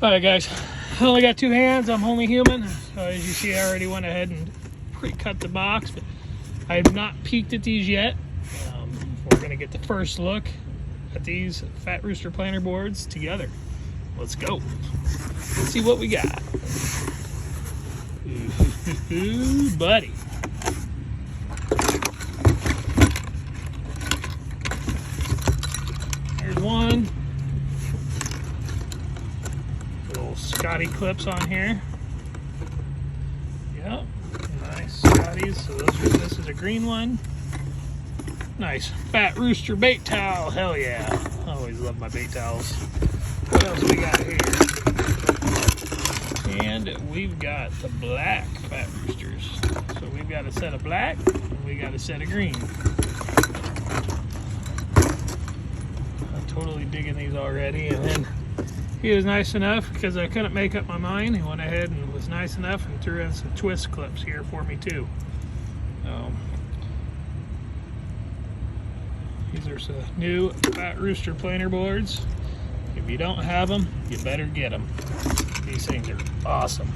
Alright guys, I only got 2 hands, I'm only human. So as you see, I already went ahead and pre-cut the box, but I have not peeked at these yet. We're gonna get the first look at these Fat Rooster planter boards together. Let's go. Let's see what we got. Ooh, buddy. There's one. Little Scotty clips on here. Yep, nice Scotties. So this is a green one. Nice Fat Rooster bait towel. Hell yeah. I always love my bait towels. What else we got here? And we've got the black Fat Roosters. So we've got a set of black and we got a set of green. I'm totally digging these already. And then he was nice enough, because I couldn't make up my mind, he went ahead and was nice enough and threw in some twist clips here for me too. These are some new Fat Rooster planter boards. If you don't have them, you better get them. These things are awesome.